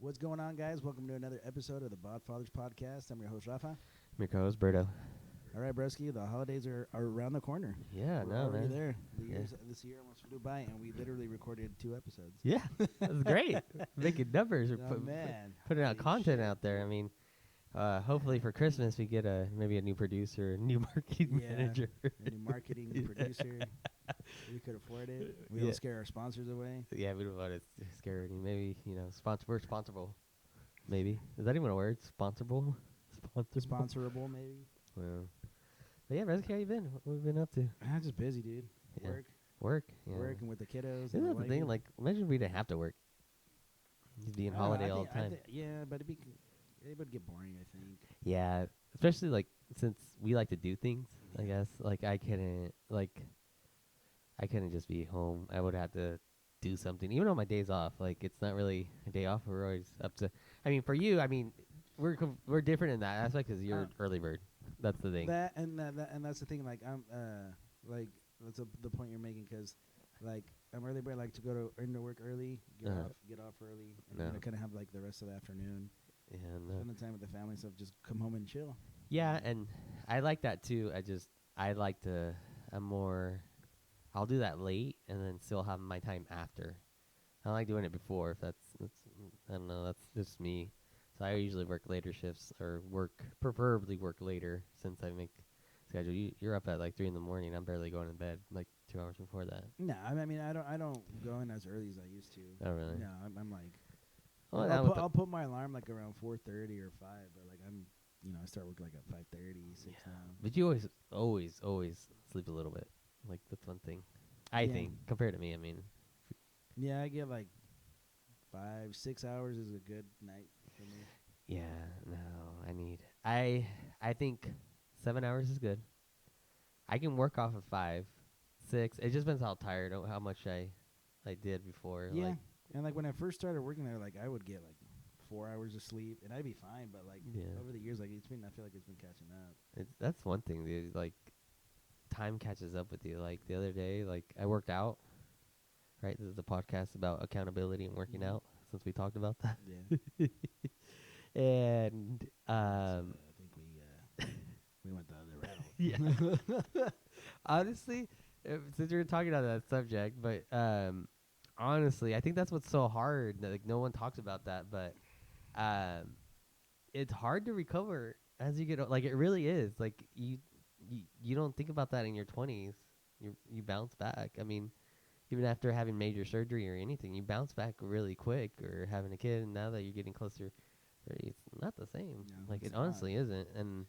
What's going on, guys? Welcome to another episode of the BodFathers podcast. I'm your host, Rafa. Your co-host, Berto. All right, broski, the holidays are around the corner. Yeah, We're no, already man. there. Yeah. This year almost flew by, and we literally recorded 2 episodes. Yeah, that's great. Making numbers or Oh, man. putting out Holy content shit, out there. dude. I mean, hopefully for Christmas we get maybe a new producer, a new marketing Yeah, manager. a new marketing producer. We could afford it. We Yeah. don't scare our sponsors away. Yeah, we don't want to scare any. Maybe we're sponsorable. Maybe is that even a word? Sponsorable. Sponsorable, maybe. Well, but yeah, Reski, how you been? What have you been up to? I'm just busy, dude. Yeah. Work. Work. Yeah. Working with the kiddos. Isn't and that the thing? wifey. Like, imagine if we didn't have to work. You'd be in I don't know, holiday I all think- the time. Yeah, but it would get boring, I think. Yeah, especially like since we like to do things. I Yeah. guess like I couldn't just be home. I would have to do something, even on my days off. Like it's not really a day off. We're always up to. I mean, for you, I mean, we're different in that aspect because you're early bird. That's the thing. That and that's the thing. Like I'm like that's the point you're making because like I'm early bird. Like to go to into work early, get off early, and No. kind of have like the rest of the afternoon, Yeah, no. spend the time with the family and stuff. Just come home and chill. Yeah, and I like that too. I like to. I'm more. I'll do that late and then still have my time after. I like doing it before. If that's I don't know. That's just me. So I usually work later shifts or preferably work later since I make schedule. You're up at like 3 in the morning. I'm barely going to bed like 2 hours before that. No, I mean I don't go in as early as I used to. Oh really? No, I'm like Well, like, now with the- I'll put my alarm like around 4:30 or 5, but like I'm I start work like at 5:30, 6 now. But you always sleep a little bit. Like that's one thing. I Yeah. think compared to me, I mean, Yeah, I get like 5-6 hours is a good night for me. yeah, no, I think 7 hours is good. I can work off of 5, 6. It just depends how tired, how much I did before. Yeah, Like, and like when I first started working there, like I would get like 4 hours of sleep, and I'd be fine. But like Yeah. over the years, like I feel like it's been catching up. that's one thing, dude. Like, time catches up with you. Like the other day, like I worked out. Right, this is a podcast about accountability and working Mhm. out. Since we talked about that, Yeah, and I think we went the other route. yeah. Honestly, since we're talking about that subject, but honestly, I think that's what's so hard. Like no one talks about that, but it's hard to recover as you get like it really is. Like you don't think about that in your 20s. You bounce back. I mean, even after having major surgery or anything, you bounce back really quick. Or having a kid, and now that you're getting closer, 30, it's not the same. No, Like it's it honestly isn't. And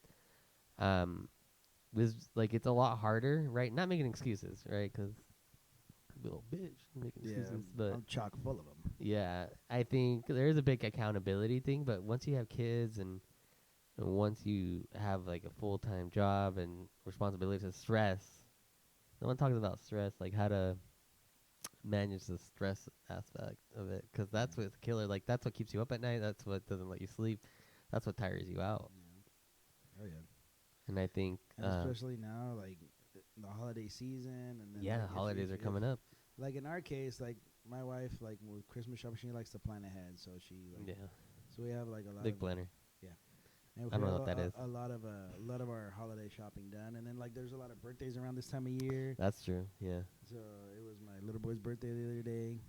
this like it's a lot harder, right? Not making excuses, right? Because little bitch making Yeah, excuses, but I'm chock full of them. yeah, I think there is a big accountability thing. But once you have kids and once you have like a full-time job and responsibilities and stress, no one talks about stress, like how to manage the stress aspect of it, because that's what's killer. Like that's what keeps you up at night. That's what doesn't let you sleep. That's what tires you out. Oh yeah, And I think, and especially now, like the holiday season, and then yeah, like, holidays are coming up. Like in our case, like my wife, like with Christmas shopping, she likes to plan ahead, so she like Yeah, so we have like a lot big of planner. and I don't we know have what that is. a lot of our holiday shopping done, and then like there's a lot of birthdays around this time of year. That's true. Yeah. So it was my little boy's birthday the other day,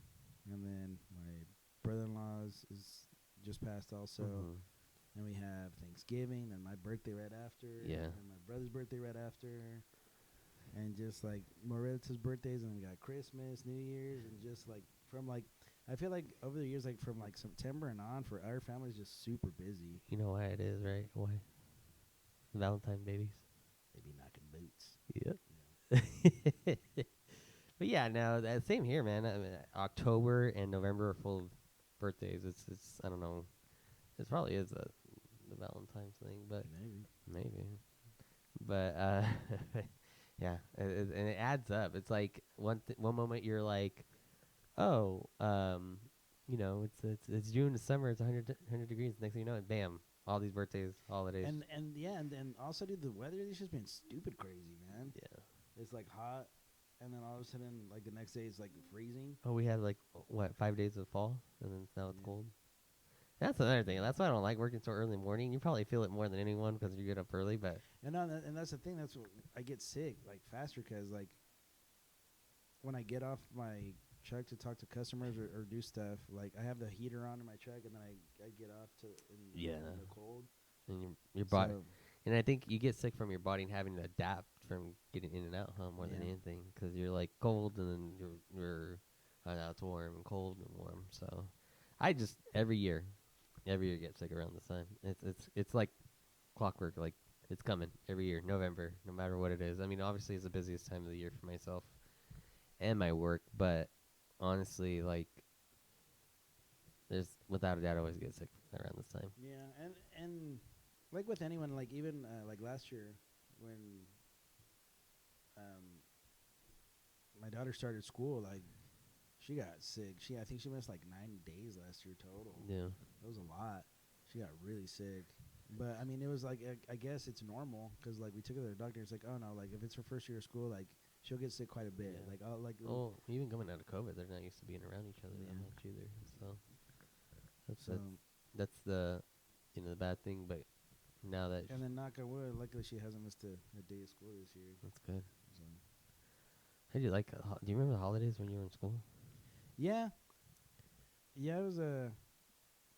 and then my brother-in-law's is just passed also. Mhm. And we have Thanksgiving and my birthday right after. Yeah. And my brother's birthday right after. And just like more relatives' birthdays, and we got Christmas, New Year's, and just like from like I feel like over the years, like from like September and on, for our family's just super busy. You know why it is, right? Why? Valentine babies. They be knocking boots. Yep. But yeah, no, that same here, man. I mean, October and November are full of birthdays. It's I don't know. It probably is the Valentine's thing, but maybe. But yeah, and it adds up. It's like one moment you're like, oh, it's June, it's summer, it's 100 degrees. Next thing you know, bam, all these birthdays, holidays. And yeah, and then also, dude, the weather has just been stupid crazy, man. Yeah. It's like hot, and then all of a sudden, like the next day, it's like freezing. Oh, we had like 5 days of fall, and then now it's Yeah. cold. That's another thing. That's why I don't like working so early in the morning. You probably feel it more than anyone because you get up early. But And that's the thing. That's what I get sick like faster because like when I get off my truck to talk to customers or do stuff, like I have the heater on in my truck, and then I get off to in the cold. and your body, So, and I think you get sick from your body and having to adapt from getting in and out, huh? More than Yeah. anything, because you're like cold and then you're now it's warm and cold and warm. So I just every year get sick around this time. It's like clockwork. Like it's coming every year, November, no matter what it is. I mean, obviously it's the busiest time of the year for myself and my work, but honestly, like there's without a doubt I always get sick around this time. yeah, and like with anyone, like even like last year when um my daughter started school, like she got sick. I think she missed like 9 days last year total. Yeah. That was a lot. She got really sick. But I mean, it was like I guess it's normal because like we took her to the doctor. It's like, oh no, like if it's her first year of school, like she'll get sick quite a bit. Yeah. Like like Oh, even coming out of COVID, they're not used to being around each other that Yeah. much either. So so. that's the the bad thing. But now that And then knock on wood, luckily she hasn't missed a day of school this year. that's good. So How do you like? Do you remember the holidays when you were in school? yeah, yeah, it was a.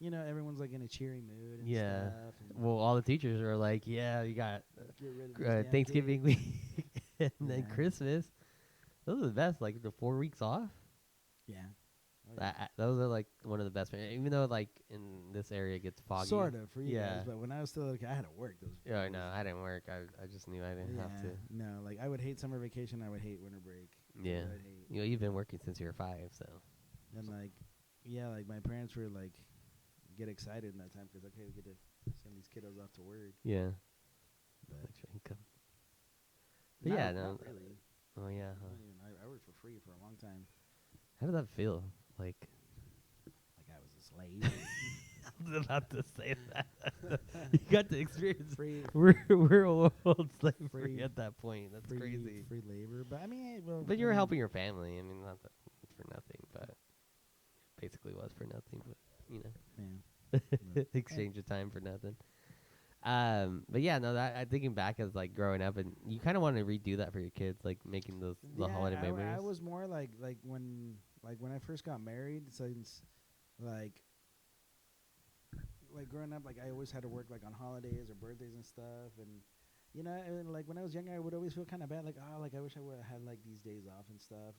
Everyone's like in a cheery mood and Yeah. stuff. And Well, all the teachers were like, "Yeah, you got get rid of this damn Thanksgiving kid. week and then Yeah. Christmas. Those are the best. Like the 4 weeks off. Yeah. Oh, yeah. Those are like one of the best. Even though like in this area it gets foggy. Sort of for you Yeah. guys, but when I was still like, I had to work those. Yeah, no, I didn't work. I just knew I didn't have to. No, like I would hate summer vacation. I would hate winter break. Yeah. I would hate. You've been working since you were 5, so. And like, yeah, like my parents were like, get excited in that time because okay, we get to send these kiddos off to work. Yeah. But Extra income. But yeah, no. not really. Oh yeah. Not Huh. even. I worked for free for a long time. How did that feel? Like. Like I was a slave. I was about to say that. You got to experience free, we're a world slavery Free- at that point. That's crazy. Free labor, but I mean, well, But you I were mean, helping your family. I mean, not that for nothing, but basically was for nothing. But Yeah. But- exchange of time for nothing. But yeah, no. That thinking back as like growing up, and you kind of want to redo that for your kids, like making the holiday memories. I was more like when I first got married, since like growing up, like I always had to work like on holidays or birthdays and stuff, and and like when I was younger, I would always feel kind of bad, like like I wish I would have had like these days off and stuff,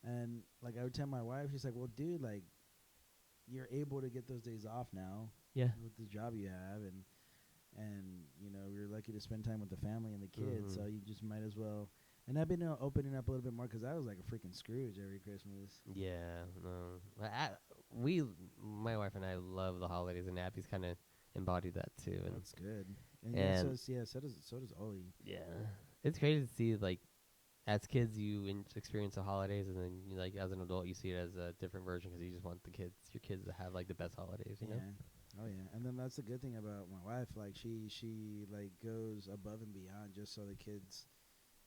and like I would tell my wife, she's like, well, dude, like you're able to get those days off now, Yeah. with the job you have, and you're lucky to spend time with the family and the kids, so you just might as well. And I've been opening up a little bit more because I was like a freaking Scrooge every Christmas. Yeah, no. My wife and I love the holidays, and Abby's kind of embodied that too. And That's good. And, And- so does Ollie. yeah, it's crazy to see like as kids you experience the holidays, and then like as an adult you see it as a different version because you just want your kids to have like the best holidays, you know? Oh yeah. And then that's the good thing about my wife. Like she like goes above and beyond just so the kids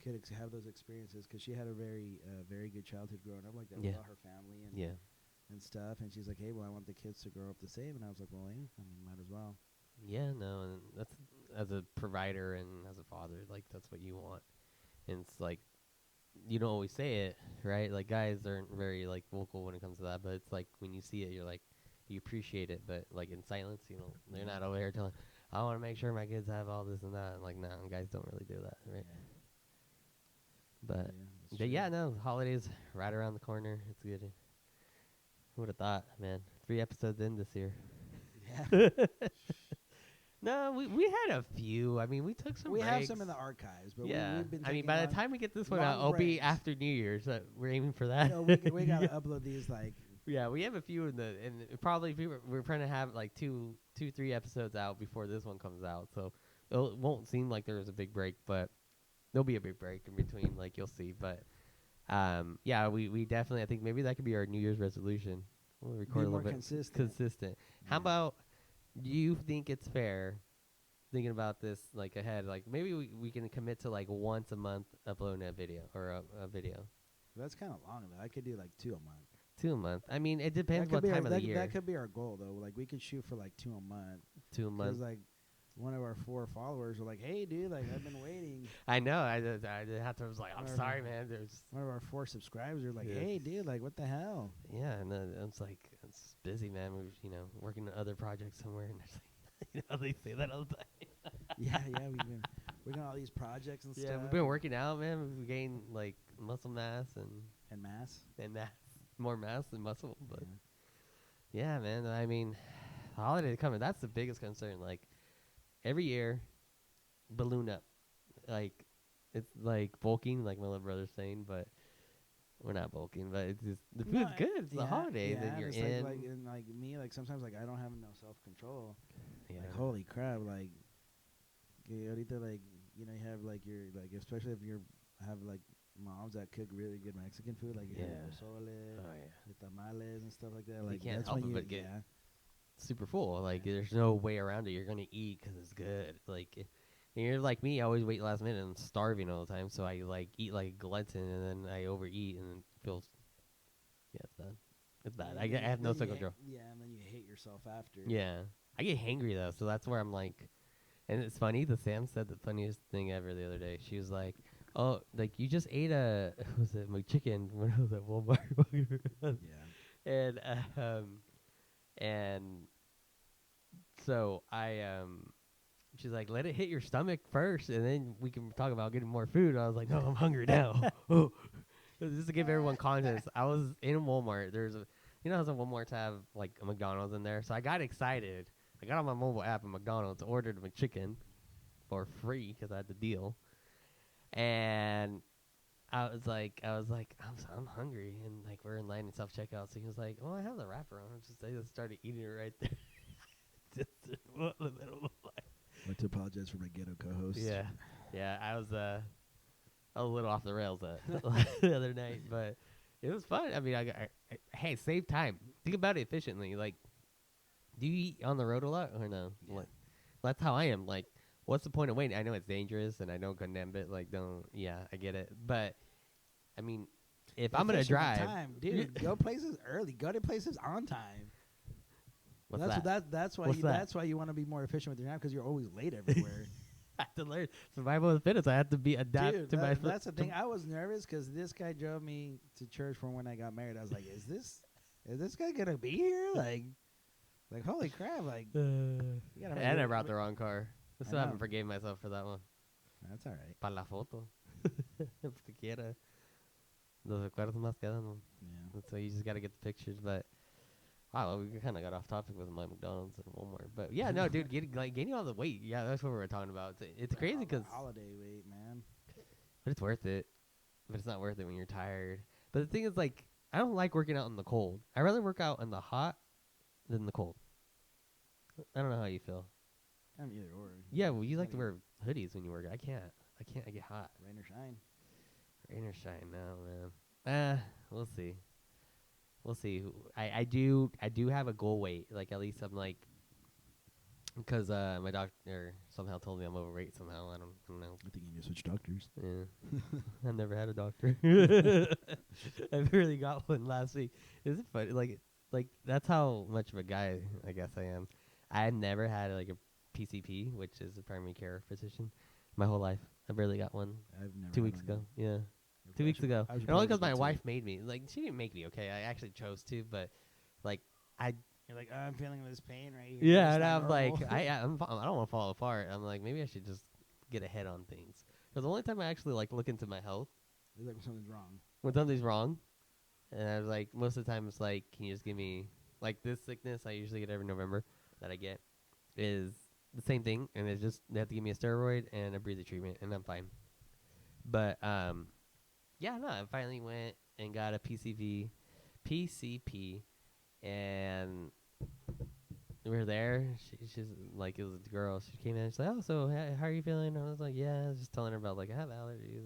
could have those experiences because she had a very good childhood growing up like that Yeah. with all her family and Yeah, and stuff. And she's like, hey, well, I want the kids to grow up the same. And I was like, well, yeah, I mean, might as well. yeah, no, and that's as a provider and as a father, like that's what you want. And it's like you don't always say it, right? Like guys aren't very like vocal when it comes to that, but it's like when you see it, you're like you appreciate it, but like in silence, they're not over here telling, I want to make sure my kids have all this and that. Like, no, guys don't really do that, right? Yeah. But that's But yeah, true. no, holidays right around the corner. It's good. Who would have thought, man? 3 episodes in this year. Yeah. No, we had a few. I mean, we took some We have breaks. some in the archives, but Yeah. we've been I mean, taking by the long- time we get this one out, long it'll be breaks. after New Year's. So we're aiming for that. we got to upload these like Yeah, we have a few and probably we're trying to have like 3 episodes out before this one comes out. So it won't seem like there's a big break, but there'll be a big break in between. Like you'll see, but yeah, we definitely. I think maybe that could be our New Year's resolution. We'll record be a little more bit consistent. How Yeah. about? Do you think it's fair? Thinking about this like ahead, like maybe we can commit to like once a month uploading a video or a video. That's kind of long though. I could do like 2 a month. 2 a month. I mean, it That depends could what be time of the year. that could be our goal though. Like we could shoot for like 2 a month. 2 a Because month. like one of our 4 followers were like, "Hey, dude, like I've been waiting." I know. I had to. I was like, I'm Or- sorry, man. There's One of our 4 subscribers are like, Yeah. "Hey, dude, like what the hell?" yeah, and it's like it's busy, man. We're working on other projects somewhere, and it's like, they say that all the time. Yeah, we've been working on all these projects and Yeah, stuff. we've been working out, man. We've gained like muscle mass and mass. and mass, more mass than muscle. But Yeah. yeah, man. I mean, the holidays coming. That's the biggest concern. Like every year, balloon up. Like it's like bulking, like my little brother's saying, but we're not bulking. But it's just the food's good. It's the holidays, and you're it's in. Like and like me, like sometimes like I don't have no self control. Yeah. Like holy crap, like ahorita, like you know, you have like your like especially if you're have like moms that cook really good Mexican food, like you have Yeah. pozole, Oh yeah. the tamales and stuff like that. Like can't that's help when it you but get super full. Like there's no way around it. You're gonna eat 'cause it's good. Like and you're like me. I always wait last minute. And I'm starving all the time, so I like eat like a glutton, and then I overeat, and then feels. Yeah, it's bad. It's bad. I have no self control. Yeah, and then you hate yourself after. Yeah, I get hangry though, so that's where I'm like. And it's funny. The Sam said the funniest thing ever the other day. She was like, "Oh, like you just ate a was it my chicken when I was at Walmart?" Yeah. And so she's like, let it hit your stomach first, and then we can talk about getting more food. I was like, no, I'm hungry now. Oh, just to give everyone context, I was in Walmart. There's a, how some Walmarts have like a McDonald's in there, so I got excited. I got on my mobile app at McDonald's, ordered a McChicken for free because I had the deal, and I was like, I'm hungry, and like we're in line in self checkout. So he was like, oh, I have the wrapper on. I just started eating it right there. Just in the middle of the line. I want to apologize for my ghetto co-host. Yeah, I was a little off the rails the other night, but it was fun. I mean, hey, save time. Think about it efficiently. Like, do you eat on the road a lot or no? Yeah. Like, that's how I am. Like, what's the point of waiting? I know it's dangerous, and I don't condemn it. Like, don't. Yeah, I get it. But I mean, if I'm gonna drive, time, dude, go places early. Go to places on time. what's That's why What's that? that's why you want to be more efficient with your time because you're always late everywhere. I have to learn survival of the fittest. I have to be adapt Dude, to my. that's the thing. I was nervous because this guy drove me to church from when I got married. I was like, is this guy gonna be here? Like holy crap! Like, you gotta make And it- I brought the wrong car. I still know. haven't forgave myself for that one. That's all right. Para la foto. Porque quiera. Los recuerdos más quedan. Yeah. So you just got to get the pictures. But wow, we kind of got off topic with my McDonald's and Walmart. But yeah, no, dude, gaining all the weight. Yeah, that's what we were talking about. It's crazy because, holiday weight, man. but it's worth it. But it's not worth it when you're tired. But the thing is, like, I don't like working out in the cold. I rather work out in the hot than the cold. I don't know how you feel. I'm either or. Yeah, well, you like to Gotta wear hoodies when you work. I can't. I get hot. rain or shine. Rain or shine now, man. We'll see. We'll see. I do have a goal weight. Like at least I'm like, because my doctor somehow told me I'm overweight somehow. I don't know. I think you need to switch doctors. Yeah. I've never had a doctor. I've really got one last week. Is it funny? Like that's how much of a guy I guess I am. I've never had like a PCP, which is a primary care physician, my whole life. I barely got one I've never. 2 had weeks one ago. either. Yeah. I 2 weeks should- ago. I should And only probably because my get two. wife made me. Like, she didn't make me, okay? I actually chose to, but, like, You're like, oh, I'm feeling this pain right here. yeah, It's and not I'm like, normal." I don't want to fall apart. I'm like, maybe I should just get ahead on things. Because the only time I actually, like, look into my health It's like when something's wrong. when something's wrong, and I was like, most of the time it's like, can you just give me, like, this sickness I usually get every November that I get is the same thing, and it's just, they have to give me a steroid and a breathing treatment, and I'm fine. But, yeah, no, I finally went and got a PCP, and we were there. She's like, it was a girl. She came in and she's like, oh, so how are you feeling? And I was like, yeah. I was just telling her about, like, I have allergies.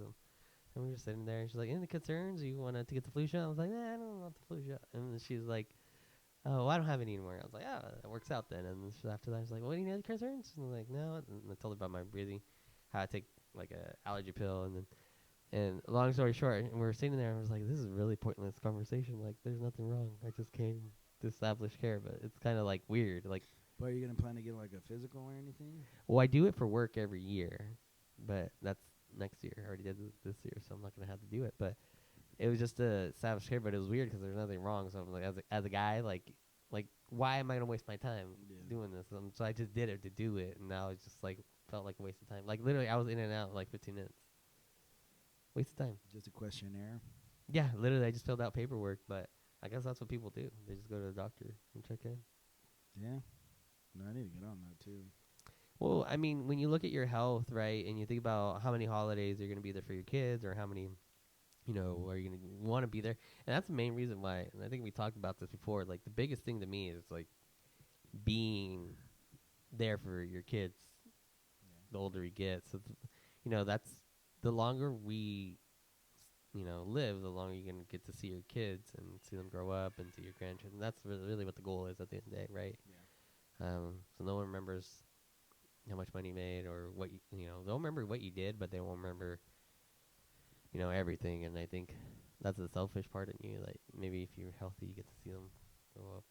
And we were sitting there, and she's like, any concerns? You want to get the flu shot? I was like, nah, I don't want the flu shot. And then she's like, oh, well, I don't have any anymore. I was like, oh, that works out then. And then after that, she's like, well, any other concerns? And I'm like, no. And I told her about my breathing, how I take, like, a allergy pill, and then And long story short, we were sitting there and I was like, this is a really pointless conversation. Like, there's nothing wrong. I just came to establish care, but it's kind of like weird. Like, But are you gonna plan to get like a physical or anything? well, I do it for work every year, but that's next year. I already did it this year, so I'm not gonna have to do it. But it was just a establish care, but it was weird because there's nothing wrong. So I'm like, as a guy, like why am I gonna waste my time Yeah. doing this? So I just did it to do it, and now it's just like felt like a waste of time. Like literally, I was in and out in like 15 minutes. Waste of time. Just a questionnaire. Yeah, literally, I just filled out paperwork, but I guess that's what people do. They just go to the doctor and check in. Yeah. No, I need to get on that too. Well, I mean, when you look at your health, right, and you think about how many holidays you're going to be there for your kids or how many, are you going to want to be there. And that's the main reason why, and I think we talked about this before, like the biggest thing to me is like being there for your kids the older you get. So, that's the longer we, live, the longer you're going to get to see your kids and see them grow up and see your grandchildren. That's really what the goal is at the end of the day, right? Yeah. So no one remembers how much money you made or what they'll remember what you did, but they won't remember, everything. And I think that's the selfish part in you. Like maybe if you're healthy, you get to see them grow up.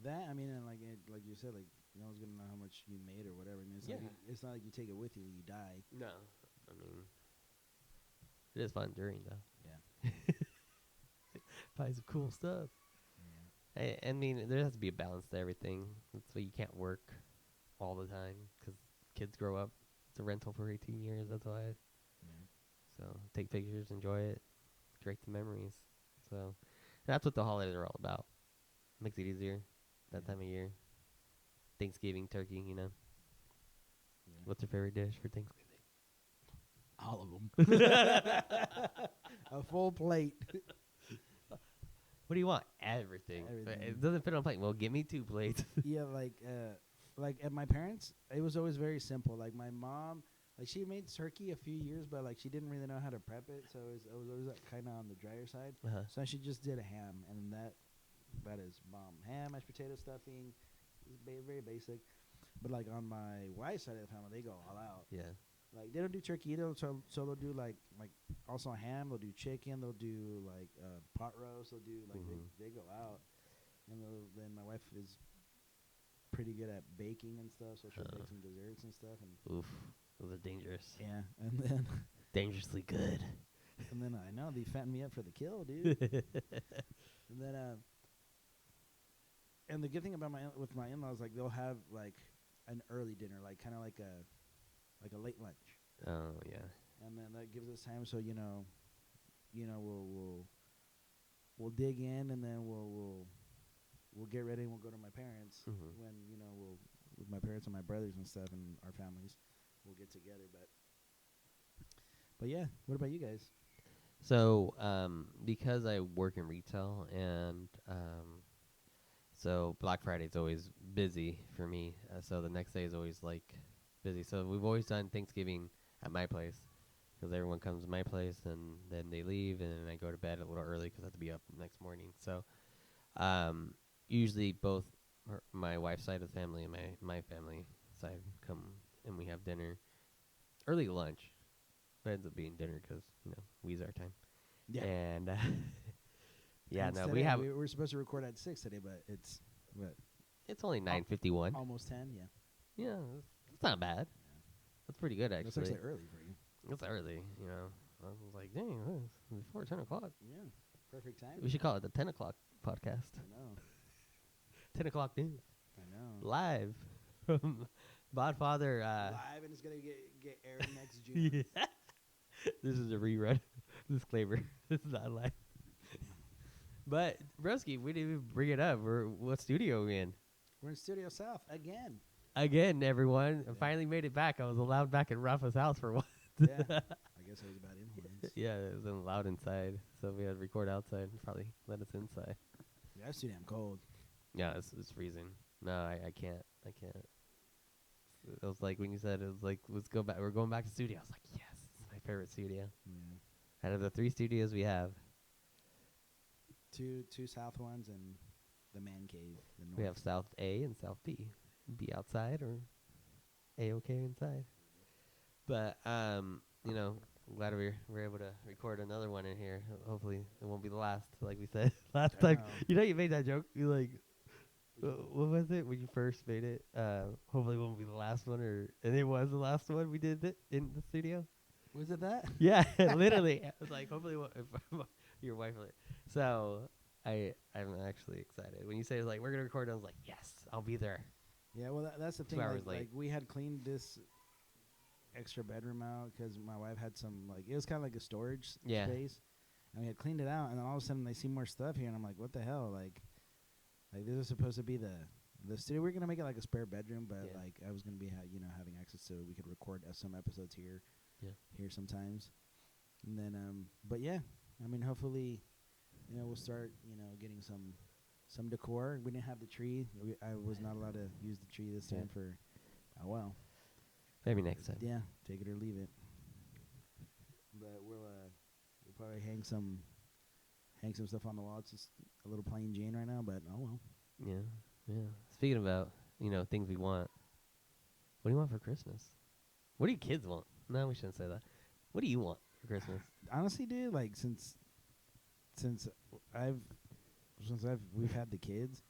That I mean, and like you said, like no one's gonna know how much you made or whatever. I mean, it's not like you take it with you when you die. No, I mean, it is fun during though. Yeah. Buy some cool stuff. Yeah. I mean, there has to be a balance to everything. That's why you can't work all the time because kids grow up. It's a rental for 18 years. That's why. Yeah. So take pictures, enjoy it, create the memories. So that's what the holidays are all about. Makes it easier that time of year. Thanksgiving, turkey, Yeah. What's your favorite dish for Thanksgiving? All of them. A full plate. What do you want? Everything. Everything. It doesn't fit on a plate. Well, give me 2 plates. Yeah, like at my parents, it was always very simple. Like my mom, like she made turkey a few years, but like she didn't really know how to prep it, so it was always kind of on the drier side. Uh-huh. So she just did a ham, and that is bomb. Ham, mashed potato stuffing, very basic. But like on my wife's side of the family, they go all out. Yeah. Like they don't do turkey either, so they'll do like also ham. They'll do chicken. They'll do like pot roast. They'll do like they go out, and then my wife is pretty good at baking and stuff, so she'll make some desserts and stuff. And oof, those are dangerous. yeah, and then Dangerously good. and then I know they fatten me up for the kill, dude. And then and the good thing about with my in-laws, like they'll have like an early dinner, like kind of like a late lunch. Oh yeah. And then that gives us time, so we'll dig in, and then we'll get ready, and we'll go to my parents when we'll with my parents and my brothers and stuff and our families, we'll get together. But yeah, what about you guys? So because I work in retail and so Black Friday is always busy for me. So the next day is always like busy. So we've always done Thanksgiving at my place because everyone comes to my place and then they leave and then I go to bed a little early because I have to be up next morning. So usually both my wife's side of the family and my family side come and we have dinner. Early lunch. But it ends up being dinner because, we use our time. Yeah. And yeah, no, we we're supposed to record at 6 today, but it's what? It's only 9:51. Almost 10, yeah. Yeah, it's not bad. Yeah. That's pretty good, actually. That's actually early for you. It's early, I was like, dang, it's before 10 o'clock. Yeah, perfect time. We should call it the 10 o'clock podcast. I know. 10 o'clock news. I know. Live from BodFather. Live, and it's going to get aired next June. Yeah. This is a rerun. Disclaimer. This is not live. But, Broski, we didn't even bring it up. What studio are we in? We're in Studio South again. Again, everyone. Yeah. I finally made it back. I was allowed back in Rafa's house for once. Yeah. I guess I was about influence. Yeah, it was allowed inside. So we had to record outside. Probably let us inside. Yeah, it's too damn cold. Yeah, it's freezing. No, I can't. I can't. It was like when you said it was like, let's go back. We're going back to studio. I was like, yes, it's my favorite studio. Yeah. Out of the 3 studios we have, Two south ones and the man cave. The north. we have South A and South B. Be outside or A-okay inside. But, I'm glad we're able to record another one in here. Hopefully, it won't be the last. Like we said last I time. know. You know, you made that joke. You like, what was it when you first made it? Hopefully, it won't be the last one, and it was the last one we did it in the studio. Was it that? Yeah, literally. I was like, hopefully, if your wife. So I'm actually excited when you say like we're gonna record. I was like, yes, I'll be there. Yeah, well, that's the 2 thing. hours Like late. we had cleaned this extra bedroom out because my wife had some like it was kind of like a storage Yeah. space, and we had cleaned it out, and then all of a sudden they see more stuff here, and I'm like, what the hell? Like this is supposed to be the studio. We're gonna make it like a spare bedroom, but Yeah. like I was gonna be having access to we could record some episodes here, Yeah. here sometimes, and then but yeah, I mean hopefully, we'll start getting some decor. We didn't have the tree. I was not allowed to use the tree this Yeah. time for a while. Maybe next time. Yeah, take it or leave it. But we'll probably hang some stuff on the wall. It's just a little plain Jane right now, but oh well. Yeah. Yeah. Speaking about things we want. What do you want for Christmas? What do your kids want? No, we shouldn't say that. What do you want for Christmas? Honestly, dude, like since I've we've had the kids,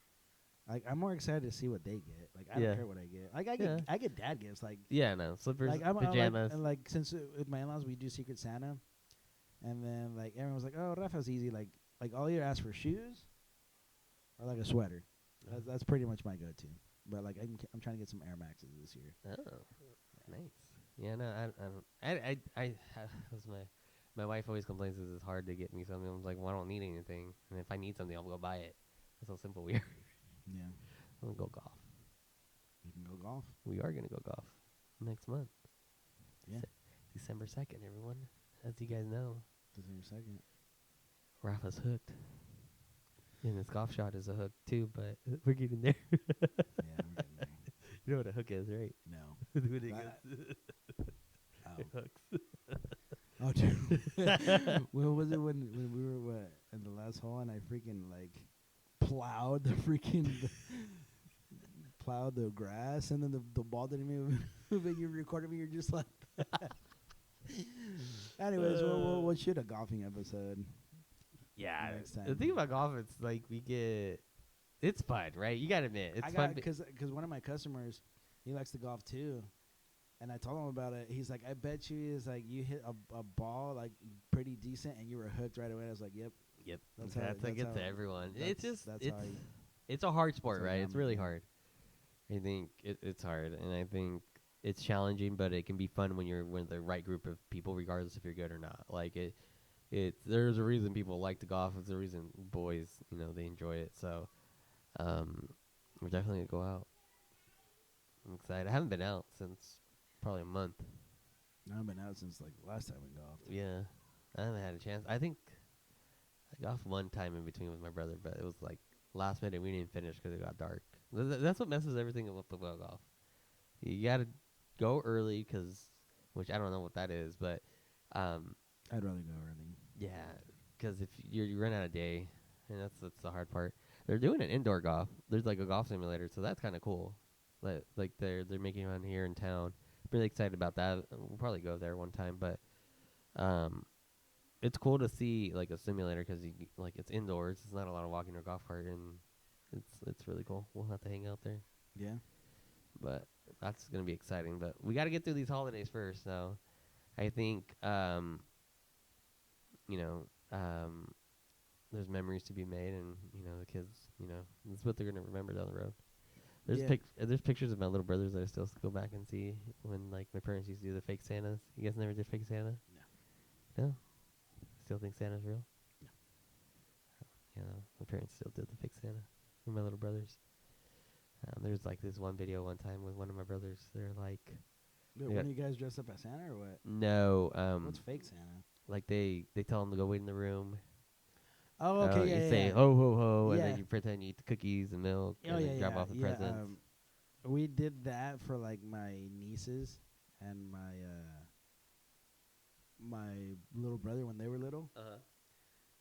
like I'm more excited to see what they get. Like I Yeah. don't care what I get. Like Yeah. I get dad gifts. Like Yeah, no slippers, like I'm pajamas. like since with my in-laws we do Secret Santa, and then like everyone was like, oh, Rafa's easy. Like all you ask for shoes, or like a sweater. That's pretty much my go-to. But like I'm trying to get some Air Maxes this year. Oh, nice. Yeah, no, I was my wife always complains this is hard to get me something. I'm like, well, I don't need anything, and if I need something, I'll go buy it. That's how simple we are. Yeah, I'm gonna go golf. you can go golf. We are gonna go golf next month. Yeah, December 2nd, everyone. As you guys know, December 2nd. Rafa's hooked. And this golf shot is a hook too, but we're getting there. Yeah, we're getting there. You know what a hook is, right? No. When it That- goes- Oh. it hooks. Oh, dude. When was it when we were in the last hole and I freaking like plowed the freaking plowed the grass and then the ball didn't move and you recorded me. You're just like. Anyways, we'll shoot a golfing episode. Yeah. Next The time. thing about golf, it's like it's fun, right? You gotta admit, it's fun. Because one of my customers, he likes to golf too, and I told him about it. He's like, I bet you is like you hit a ball like pretty decent and you were hooked right away. I was like, yep. Yep. That's That's how- like that's it's how- everyone. that's- It's just that's it's how I- it's a hard sport, how right? I'm It's really doing it. hard. I think it's hard, and I think it's challenging, but it can be fun when you're with the right group of people, regardless if you're good or not. Like there's a reason people like to golf. There's a reason boys, they enjoy it. So, we're definitely gonna go out. I'm excited. I haven't been out since probably a month. I haven't been out since like last time we golfed. Yeah, I haven't had a chance. I think I golfed one time in between with my brother, but it was like last minute. We didn't finish because it got dark. That's what messes everything up about golf. You gotta go early which I don't know what that is, but I'd rather go early. yeah, because if you run out of day, and that's the hard part. They're doing an indoor golf. There's like a golf simulator, so that's kind of cool. Like they're making one here in town. Really excited about that. We'll probably go there one time, but it's cool to see like a simulator because it's indoors. It's not a lot of walking or golf cart, and it's really cool. We'll have to hang out there, Yeah. but that's gonna be exciting. But we got to get through these holidays first. So I think there's memories to be made, and the kids, that's what they're gonna remember down the road. There's Yeah. there's pictures of my little brothers that I still go back and see when like my parents used to do the fake Santas. You guys never did fake Santa? No. Still think Santa's real? No. My parents still did the fake Santa with my little brothers. There's like this one video one time with one of my brothers. They're like, Wait, one of you guys dressed up as Santa or what? no, What's fake Santa? like they tell them to go wait in the room. Oh, okay, yeah, You yeah. say yeah. ho ho ho, and Yeah. then you pretend you eat the cookies and milk, Oh, and yeah, then drop yeah, off the yeah, presents. We did that for like my nieces and my little brother when they were little.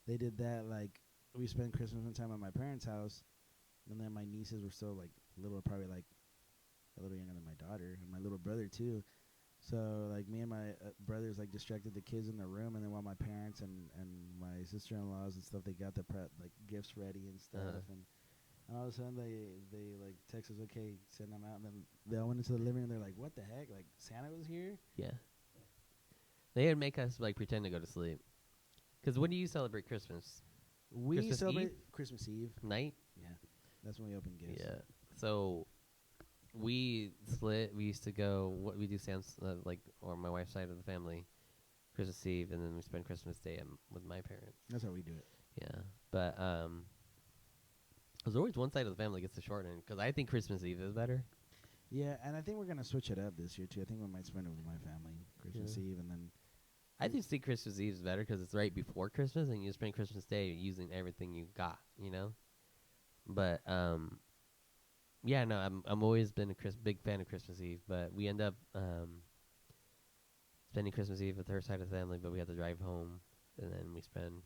They did that like we spent Christmas one time at my parents' house, and then my nieces were still like little, probably like a little younger than my daughter, and my little brother too. So like me and my brothers like distracted the kids in the room, and then while my parents and my sister-in-laws and stuff, they got the like gifts ready and stuff, and all of a sudden they like text us, okay, send them out, and then they all went into the living room. They're like, what the heck? Like Santa was here? Yeah. They would make us like pretend to go to sleep. 'Cause when do you celebrate Christmas? We Christmas celebrate Eve? Christmas Eve. Night? Yeah, that's when we open gifts. Yeah. So we split. We used to go. What we do, Sam's like, or my wife's side of the family, Christmas Eve, and then we spend Christmas Day with my parents. That's how we do it. Yeah, but there's always one side of the family gets the short end because I think Christmas Eve is better. Yeah, and I think we're gonna switch it up this year too. I think we might spend it with my family Christmas Eve, and then I just think Christmas Eve is better because it's right before Christmas, and you spend Christmas Day using everything you got, you know. But yeah, no, I'm always been a big fan of Christmas Eve, but we end up spending Christmas Eve with her side of the family, but we have to drive home, and then we spend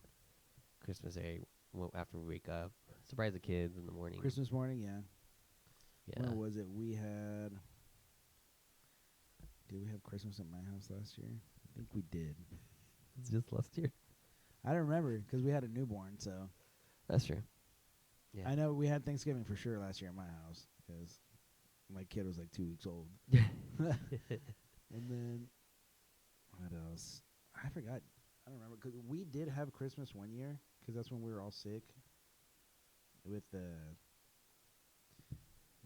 Christmas Day after we wake up. Surprise the kids in the morning. Christmas morning, yeah. Yeah. When was it? Did we have Christmas at my house last year? I think we did. It's just last year. I don't remember because we had a newborn, so. That's true. Yeah. I know we had Thanksgiving for sure last year at my house because my kid was like 2 weeks old. And then what else? I forgot. I don't remember because we did have Christmas one year because that's when we were all sick with the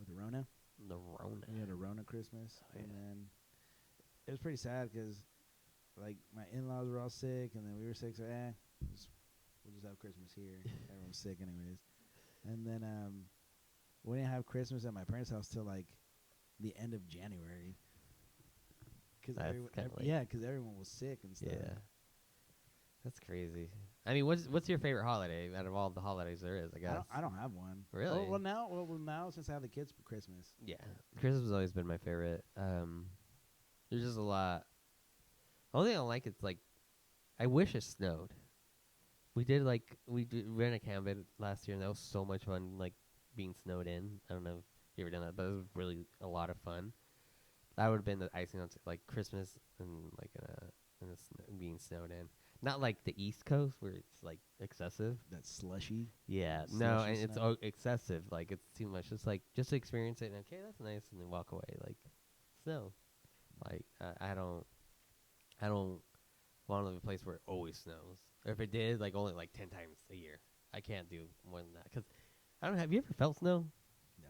Rona. The Rona. We had a Rona Christmas, Oh, and yeah. then it was pretty sad because like my in-laws were all sick, and then we were sick. So we'll just have Christmas here. Everyone's sick anyways. And then we didn't have Christmas at my parents' house till like the end of January. That's kinda late. Yeah, because everyone was sick and stuff. Yeah. That's crazy. I mean, what's your favorite holiday out of all the holidays there is? I guess. I don't have one. Really? Well, now since I have the kids for Christmas. Yeah, Christmas has always been my favorite. There's just a lot. The only thing I don't like is like, I wish it snowed. We ran a cabin last year, and that was so much fun. Like being snowed in. I don't know if you ever done that, but it was really a lot of fun. That would have been the icing on like Christmas and like being snowed in. Not like the East Coast where it's like excessive. That's slushy. Yeah, Slushy no, and it's snow. excessive. Like it's too much. Just to experience it. And okay, that's nice, and then walk away. Like snow. Like I don't want to live in a place where it always snows. Or if it did, like only like 10 times a year. I can't do more than that. Because I don't. Have you ever felt snow? No.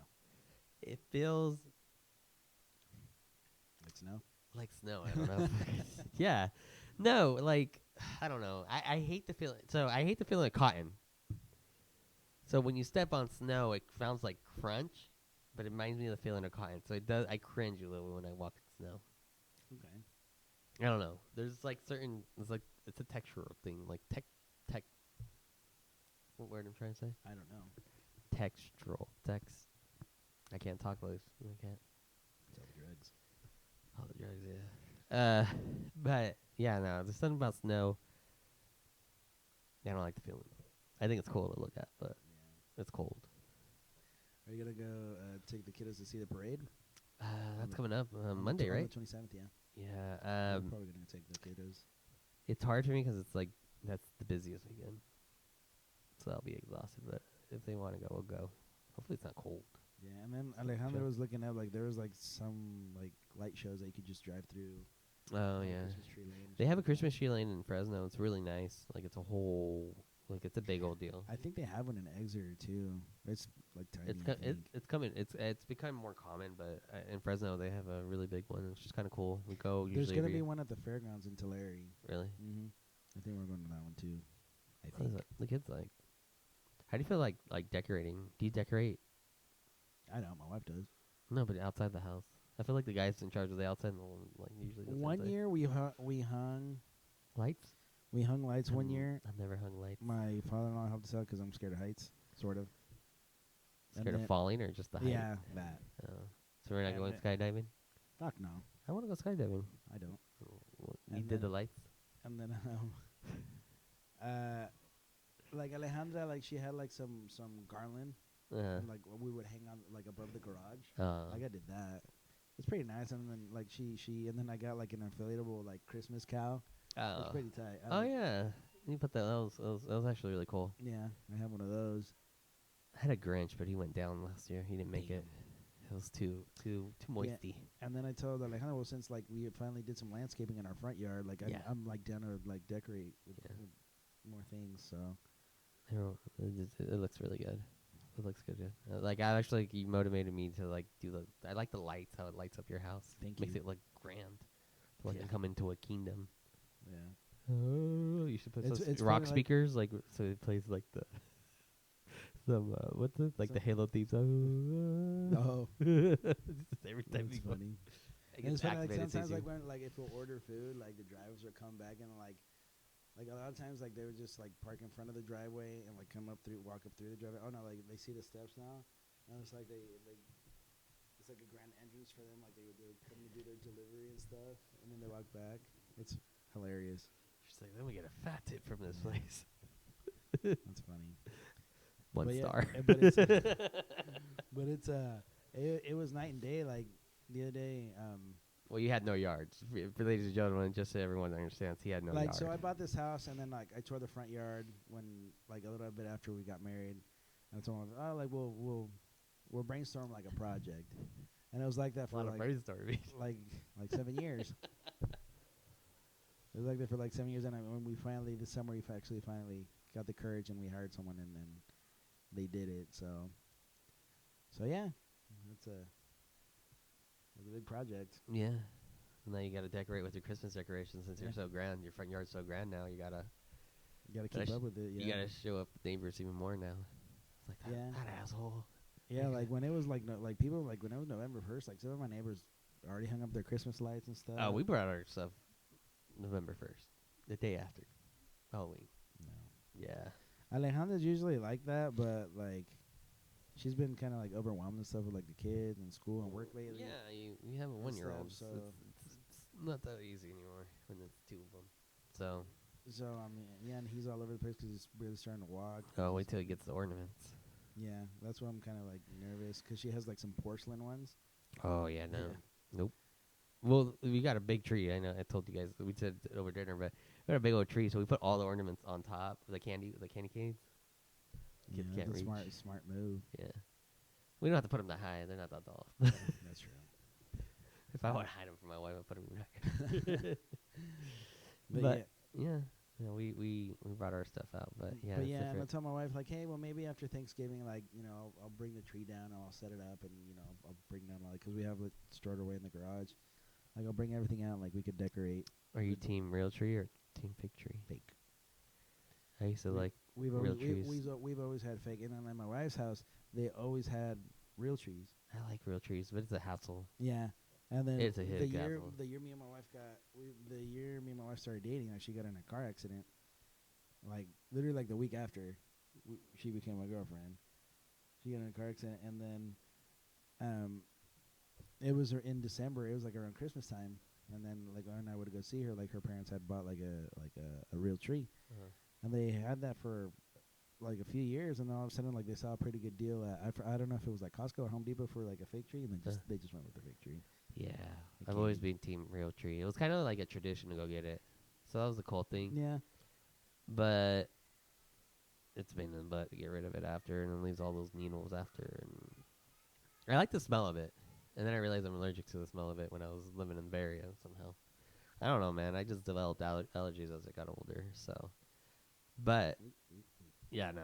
It feels Like snow. like snow. I don't know. Yeah. No, like I don't know. I hate the feeling. So I hate the feeling of cotton. So when you step on snow, it sounds like crunch, but it reminds me of the feeling of cotton. So it does. I cringe a little when I walk in snow. Okay. I don't know. There's like certain. It's a textural thing. Like tech. What word I'm trying to say? I don't know. Textural. I can't talk loose. I can't. It's all drugs. All the drugs, yeah. But yeah, no. There's something about snow. I don't like the feeling. I think it's cool to look at, but Yeah. it's cold. Are you gonna go take the kiddos to see the parade? That's the- coming up On Monday, the right? 27th, yeah. Yeah. We're probably gonna take the kiddos. It's hard for me because it's like that's the busiest weekend, so I'll be exhausted. But if they want to go, we'll go. Hopefully, it's not cold. Yeah, and then Alejandro Sure. was looking at like there was like some like light shows that you could just drive through. Oh like yeah, Christmas tree lane. they have a Christmas tree lane in Fresno. It's really nice. Like it's a whole, like it's a big old deal. I think they have one in Exeter too. It's like tiny. It's I it's think. coming. It's become more common, but in Fresno they have a really big one. It's just kind of cool. We go There's usually. gonna every be one at the fairgrounds in Tulare. Really? Mm-hmm. I think we're going to that one too. I What is think. it? The kids like. How do you feel like decorating? Do you decorate? I know my wife does. No, but outside the house. I feel like the guy's in charge of the outside, and like usually does One inside. year we hung Lights. lights one year. I've never hung lights. My father-in-law helped us out because I'm scared of heights, sort of. Scared of then- falling or just the height? Yeah, that. Oh. So we're not And going then- skydiving? Fuck no, I want to go skydiving. I don't. You And did the then- lights? And then like Alejandra, like she had like some garland, and, like we would hang on like above the garage. Like I did that, it's pretty nice. And then like and then I got like an inflatable like Christmas cow. It's Oh. pretty tight. Oh yeah. You put that. That was actually really cool. Yeah, I have one of those. I had a Grinch, but he went down last year. He didn't make it. It was too moisty. And then I told Alejandro, well, since like we finally did some landscaping in our front yard, like Yeah. I'm like down to like decorate with, Yeah. with more things. So It looks really good. It looks good. Like I actually, you motivated me to like do the. I like the lights. How it lights up your house. Thank Makes you. it look grand. So like Yeah. you come into a kingdom. yeah, Oh, you should put It's- those it's rock funny, like- speakers, like so it plays like the some what's it like the Halo themes. oh, Just every time that's you go, funny. it And gets it's funny, like activated. sometimes sees like you. when like if we'll order food, like the drivers will come back and like a lot of times like they would just like park in front of the driveway and like walk up through the driveway. Oh no, like they see the steps now, and it's like it's like a grand entrance for them. Like they would come to do their delivery and stuff, and then they walk back. It's hilarious. She's like, then we get a fat tip from this place. That's funny. 1 But yeah, star. but it's it was night and day. Like the other day, Well, you had no yards. For ladies and gentlemen, just so everyone understands, he had no like yard. so I bought this house and then like I tore the front yard when like a little bit after we got married, and I told him, oh, like we'll brainstorm like a project, and it was like that a for lot of like brainstorming. like 7 years. It was like that for like 7 years, and when we finally this summer we finally got the courage and we hired someone and then they did it. So yeah, it's a big project. Yeah. And now you got to decorate with your Christmas decorations since you're Yeah. so grand. Your front yard's so grand now. You gotta You gotta Gotta keep sh- up with it. Yeah, you gotta show up neighbors even more now. It's like that, Yeah. that asshole. yeah. Like when it was like like people like when it was November 1st, like some of my neighbors already hung up their Christmas lights and stuff. Oh, we brought our stuff November 1st, the day after Halloween. No. Yeah. Alejandra's usually like that, but like she's been kind of like overwhelmed and stuff with like the kids and school and work lately. Yeah, you have a 1-year-old, so it's not that easy anymore when it's 2 of them. So, I mean, yeah, and he's all over the place because he's really starting to walk. wait till he gets the ornaments. Yeah, that's why I'm kind of like nervous because she has like some porcelain ones. Oh yeah, no, Yeah. nope. Well, we got a big tree. I know I told you guys we said it over dinner, but we got a big old tree, so we put all the ornaments on top of the candy canes. Yeah, can't that's a reach. smart move. Yeah, we don't have to put them that high. They're not that tall. That's true. If I want to hide them from my wife, I'd put them back. But yeah, we brought our stuff out, but yeah, but it's yeah, and I different. told my wife like, hey, well, maybe after Thanksgiving, like, I'll bring the tree down and I'll set it up, and I'll bring down like because we have it stored away in the garage. Like I'll bring everything out, and, like we could decorate. Are you team real tree or team fake tree? Fake. I used to like We've real always trees. we've always had fake, and then at my wife's house, they always had real trees. I like real trees, but it's a hassle. Yeah, and then It's a the hit year castle. the year me and my wife started dating, like she got in a car accident. Like literally, like the week after, she became my girlfriend. She got in a car accident, and then, it was in December. It was like around Christmas time, and then like when I would go see her, like her parents had bought like a real tree, and they had that for like a few years, and then all of a sudden like they saw a pretty good deal at I don't know if it was like Costco or Home Depot for like a fake tree, and then they just went with the fake tree. Yeah, It I've always can't- been team real tree. It was kind of like a tradition to go get it, so that was the cool thing. Yeah, But it's been in the butt to get rid of it after, and then leaves all those needles after. And I like the smell of it, and then I realized I'm allergic to the smell of it when I was living in the Bay Area somehow. I don't know, man. I just developed allergies as I got older. So, but yeah, no,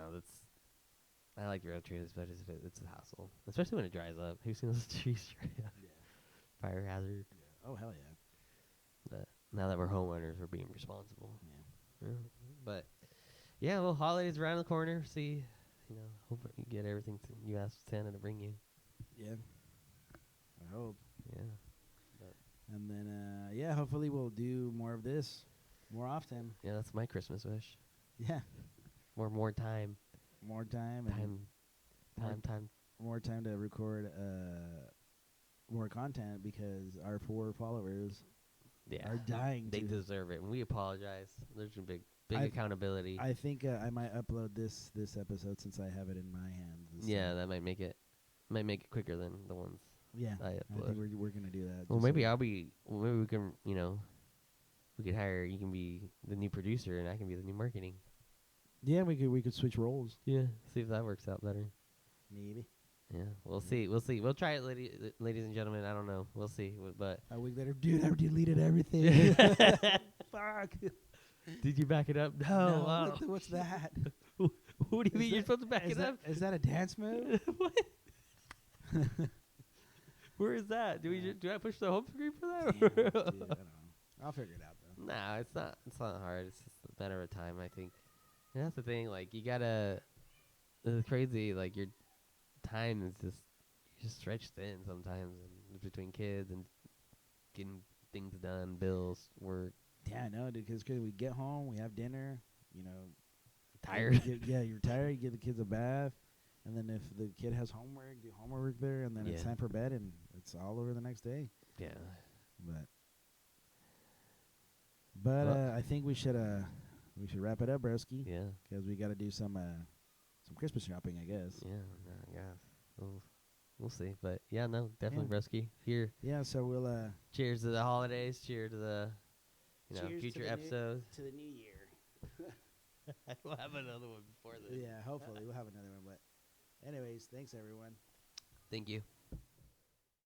I like real trees, but it's a hassle, especially when it dries up. Have you seen those trees dry up? yeah, Fire hazard. yeah. Oh hell yeah. But now that we're homeowners, we're being responsible. Yeah. But yeah, well, holidays around the corner. See, hope you get everything you asked Santa to bring you. Yeah. I hope. Yeah. And then, yeah, hopefully we'll do more of this more often. Yeah, that's my Christmas wish. Yeah. More time. More time. And Time. more time to record more content because our 4 followers Yeah. are dying They to. deserve it, and we apologize. There's a big I- accountability. I think I might upload this episode since I have it in my hands. Yeah, that might make it quicker than the ones Yeah, I think we're gonna do that. Well, maybe I'll be. Well, maybe we can. We could hire. You can be the new producer, and I can be the new marketing. Yeah, we could switch roles. Yeah, see if that works out better. Maybe. Yeah, we'll see. We'll see. We'll try it, ladies and gentlemen. I don't know. We'll see. But a week later, dude, I deleted everything. Fuck. Did you back it up? No. What's that? What do you mean you're supposed to back it up? Is that a dance move? What? Where is that? Do I push the home screen for that? Damn, dude, I don't know. I'll figure it out though. No, it's not. It's not hard. It's just a matter of time, I think. And that's the thing. Like you gotta. It's crazy. Like your time is just stretched thin sometimes, and between kids and getting things done, bills, work. Yeah, I know, dude. Because we get home, we have dinner. Tired. You're tired. You give the kids a bath, and then if the kid has homework, do homework there, and then it's time for bed, and it's all over the next day. Yeah. But I think we should wrap it up, broski. Yeah. Because we got to do some Christmas shopping, I guess. Yeah. I guess. We'll see. But yeah, no, definitely broski here. Yeah. So we'll cheers to the holidays. Cheers to the future episodes. To the new year. We'll have another one before this. Yeah, hopefully we'll have another one. But anyways, thanks everyone. Thank you.